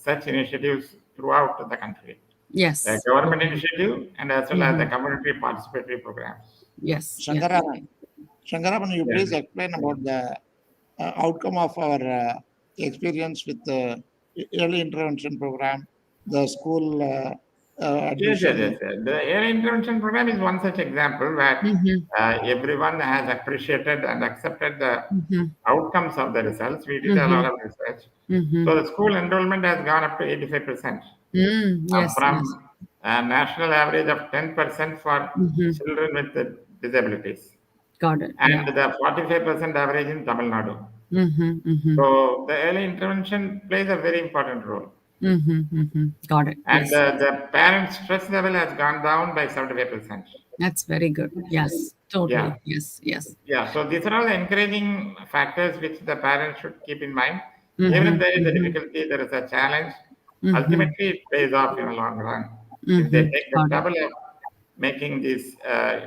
such initiatives throughout the country, the Yes. government Mm-hmm. initiative and as well as the Mm-hmm. community participatory programs. Yes. Yes. Shankaraman, Shankaraman, you Yeah. please explain about the outcome of our experience with the early intervention program, the school Yes, yes, yes. admission. The early intervention program is one such example where Mm-hmm. everyone has appreciated and accepted the Mm-hmm. outcomes of the results. We did a Mm-hmm. lot of research. Mm-hmm. So the school enrollment has gone up to 85%, Mm, yes. from Yes. a national average of 10% for Mm-hmm. children with disabilities, Got it. Yeah. and the 45% average in Tamil Nadu. Mm-hmm. Mm-hmm. So the early intervention plays a very important role. Mm-hmm. Mm-hmm. Got it. And Yes. the parent stress level has gone down by 75%. That's very good. Yes. Yeah, Totally. Yes. Yes. yeah. So these are all the encouraging factors which the parents should keep in mind. Even if Mm-hmm. there is a Mm-hmm. difficulty, there is a challenge, Mm-hmm. ultimately it pays off in the long run if they Mm-hmm. take the Got it. trouble of making these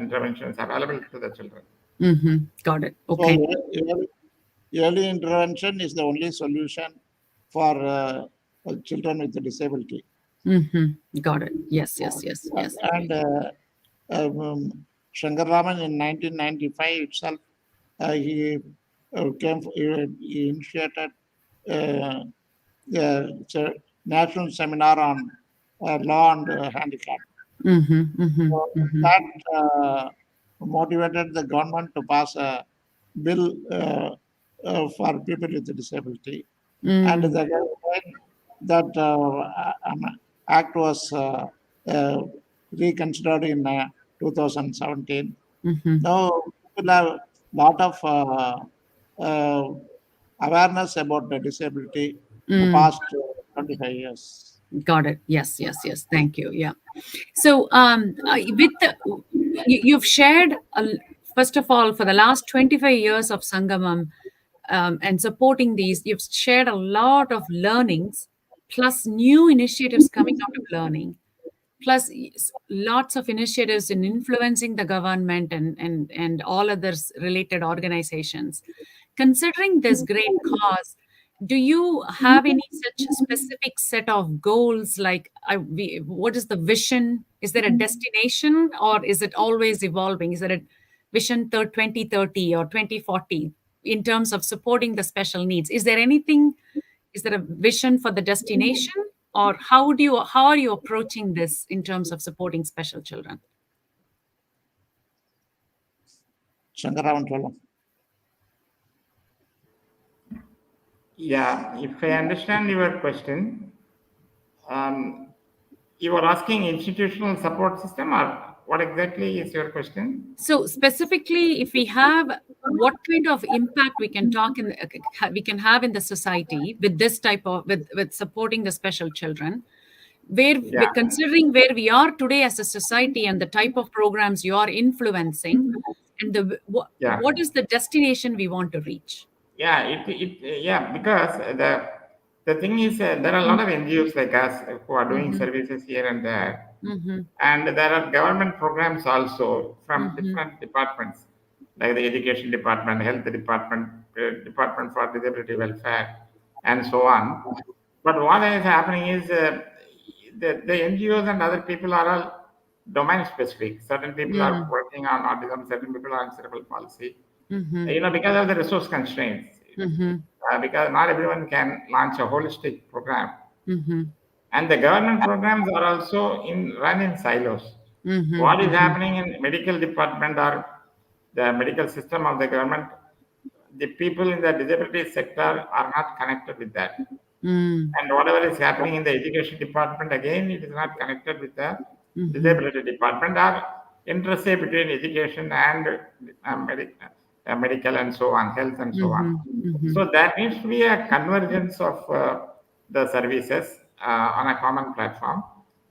interventions available to the children. Mm-hmm. Got it. So Okay. early intervention is the only solution for children with a disability. Mm-hmm. Got it. Yes. Yes. Yes. Yes. And Shankar Raman in 1995 itself, he he initiated uh, a national seminar on law and handicap. Mm-hmm. Mm-hmm. So Mm-hmm. that motivated the government to pass a bill for people with disability, and Mm. the when that act was uh, reconsidered in 2017. Mm-hmm. Now people have lot of uh, awareness about the disability in the Mm. past 25 years. Got it. Yes. Yes. Yes. Thank you. Yeah. So, with the, you've shared, first of all, for the last 25 years of Sangamam and supporting these, you've shared a lot of learnings, plus new initiatives coming out of learning, plus lots of initiatives in influencing the government and all others related organizations. Considering this great cause, do you have any such specific set of goals, like what is the vision Is there a destination, or is it always evolving? Is there a vision 2030 or 2040 in terms of supporting the special needs? Is there anything? Is there a vision for the destination, or how are you approaching this in terms of supporting special children? Sankara Raman. Yeah, if I understand your question, you are asking institutional support system, or what exactly is your question? So specifically, if we have, what kind of impact we can we can have in the society with this type of with supporting the special children, Yeah. considering where we are today as a society and the type of programs you are influencing, and Yeah. what is the destination we want to reach? Yeah, because the thing is, there are a lot of NGOs like us who are doing services here and there, and there are government programs also from different departments, like the education department, health department, department for disability welfare, and so on. But what is happening is the NGOs and other people are all domain specific. Certain people are working on autism, certain people are on cerebral palsy. Because of the resource constraints, because not everyone can launch a holistic program. And the government programs are also run in silos. What is happening in medical department or the medical system of the government, the people in the disability sector are not connected with that. And whatever is happening in the education department, again, it is not connected with the disability department, or interest between education and medical and so on, health and so on. So there needs to be a convergence of the services on a common platform.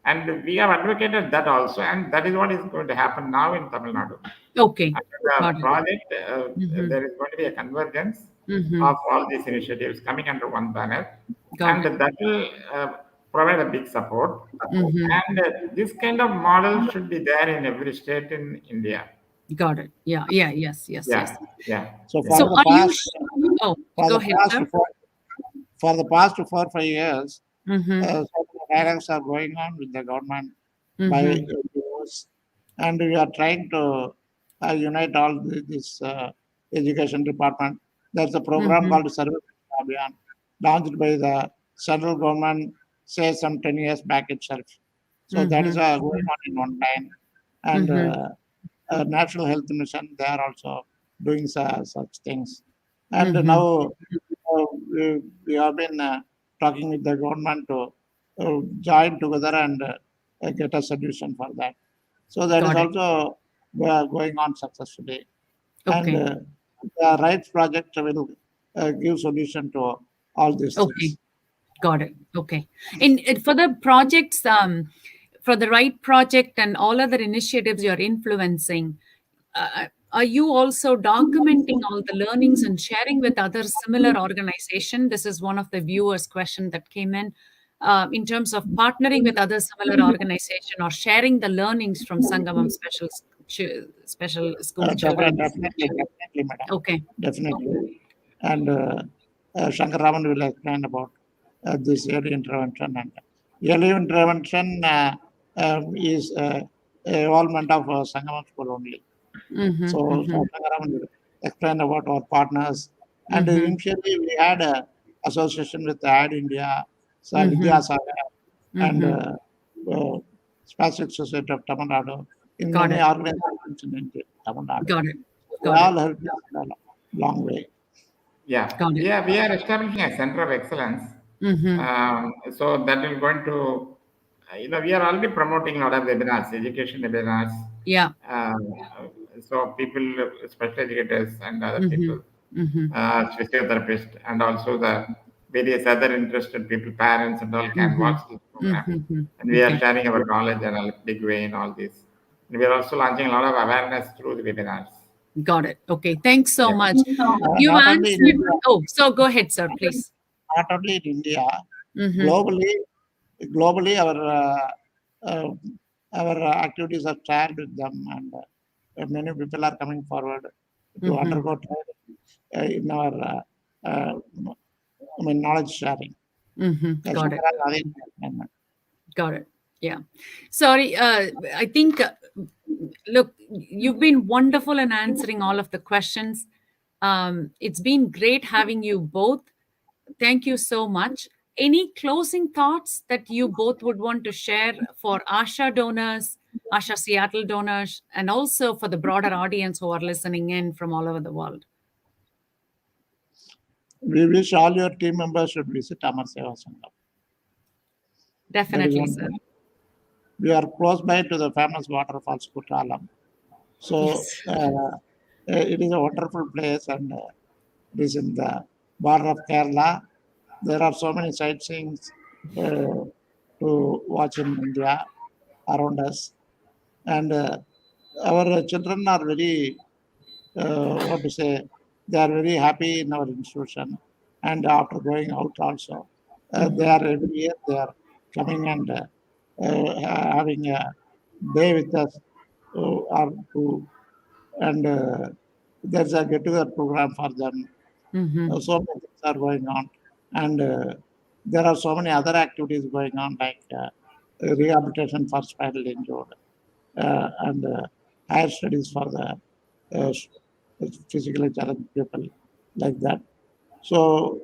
And we have advocated that also, and that is what is going to happen now in Tamil Nadu. Okay. Under the project, there is going to be a convergence of all these initiatives coming under one banner, and that will provide a big support. And this kind of model should be there in every state in India. Got it. Yeah. Yes. So So for the are you? past, Oh, for go the ahead, past sir. for the past 4-5 years, certain dialogues are going on with the government by NGOs, and we are trying to unite all this education department. There's a program called Service Abhiyan, launched by the central government, say some 10 years back itself. So that is going on in one time. And National Health Mission, they are also doing such things. And now we have been talking with the government to join together and get a solution for that. So that is Got it. also going on successfully. Okay. And the rights project will give solution to all these Okay. things. Got it. Okay. And for the projects, for the right project and all other initiatives you're influencing, are you also documenting all the learnings and sharing with other similar organization? This is one of the viewers' question that came in terms of partnering with other similar organization or sharing the learnings from Sangamam special school children. Definitely, madam. Okay. Definitely. And Sankara Raman will explain about this early intervention. And early intervention is involvement of Sangamam school only. So Sankara Raman will explain about our partners. And initially we had an association with AD India, Vidya Sagar, and Spastic Society of Tamil Nadu, in Got many it. organizations in Tamil Nadu. Got it. They all helped us in a long way. Yeah, Got it. we are establishing a center of excellence. So that will going to, we are already promoting a lot of webinars, education webinars. Yeah. So people, special educators and other people, physiotherapists, and also the various other interested people, parents and all can watch this program. And we are sharing our knowledge in a big way in all this. And we are also launching a lot of awareness through the webinars. Got it. Okay. Thanks so much. You Not only in answered. India, Oh, so go ahead, sir, please. not only in India, globally our activities are shared with them, and many people are coming forward to undergo training in our knowledge sharing. Got it. Got it. Yeah. Sorry, I think, look, you've been wonderful in answering all of the questions. It's been great having you both. Thank you so much. Any closing thoughts that you both would want to share for Asha donors, Asha Seattle donors, and also for the broader audience who are listening in from all over the world? We wish all your team members should visit Amar Seva Sangam. That is Definitely, one sir. thing. We are close by to the famous waterfalls Kutralam. So Yes. it is a wonderful place, and it is in the border of Kerala. There are so many sightseeing to watch in India around us, and our children are very what to say, they are very happy in our institution, and after going out also, they are every year they are coming and having a day with us, or two, and there's a get together program for them. Mm-hmm. So many things are going on, and there are so many other activities going on, like rehabilitation for spinal injured, and higher studies for the uh, physically challenged people, like that. So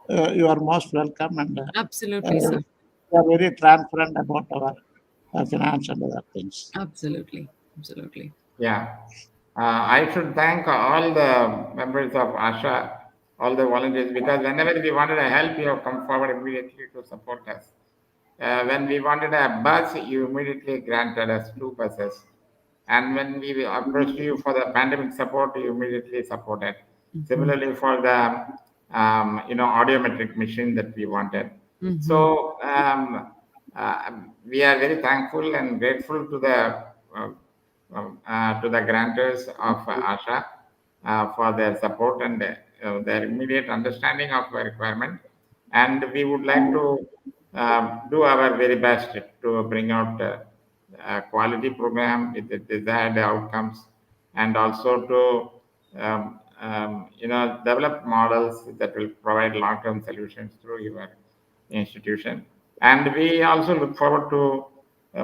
you are most welcome, and Absolutely, sir. we are very transparent about our finance and other things. Absolutely. Absolutely. Yeah. I should thank all the members of ASHA, all the volunteers, because whenever we wanted a help, you have come forward immediately to support us. When we wanted a bus, you immediately granted us 2 buses. And when we approached you for the pandemic support, you immediately supported. Similarly, for the audiometric machine that we wanted. Mm-hmm. So we are very thankful and grateful to the grantors of ASHA for their support and their immediate understanding of the requirement. And we would like to do our very best to bring out a quality program with the desired outcomes, and also to develop models that will provide long-term solutions through your institution. And we also look forward to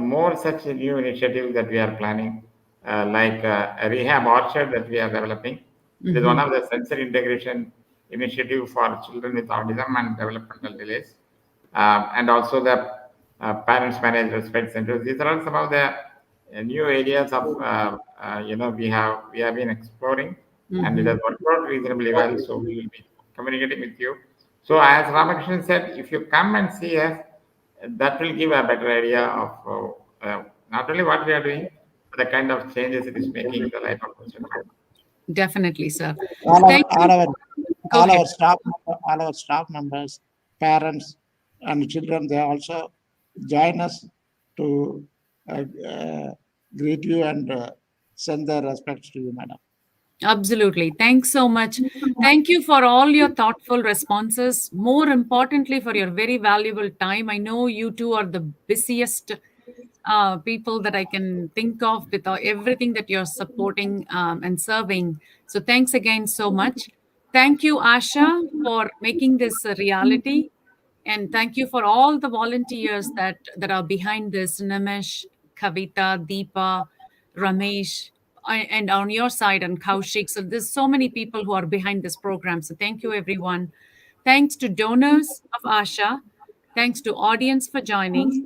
more such new initiatives that we are planning, like a rehab orchard that we are developing. It is one Mm-hmm. of the sensory integration initiative for children with autism and developmental delays, and also the parents managed respite centers. These are all some of the new areas of we have been exploring, and it Mm-hmm. has worked out reasonably well. So we will be communicating with you. So as Ramakrishnan said, if you come and see us, that will give a better idea of not only what we are doing, but the kind of changes it is making in the life of the children. Definitely, sir. All our Thank all you. our Go ahead. all our staff members, parents, and children, they also join us to uh, uh, greet you and send their respects to you, madam. Absolutely. Thanks so much. Thank you for all your thoughtful responses. More importantly, for your very valuable time. I know you two are the busiest people that I can think of with everything that you're supporting and serving. So, thanks again so much. Thank you, Asha, for making this a reality. And thank you for all the volunteers that are behind this: Nimish, Kavita, Deepa, Ramesh, and on your side, and Kaushik. So there's so many people who are behind this program. So thank you, everyone. Thanks to donors of Asha. Thanks to audience for joining.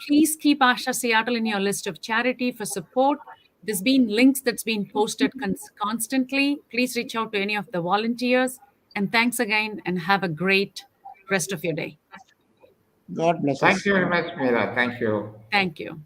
Please keep Asha Seattle in your list of charity for support. There's been links that's been posted constantly. Please reach out to any of the volunteers. And thanks again, and have a great rest of your day. God bless Thank us. you very much, Meera. Thank you. Thank you.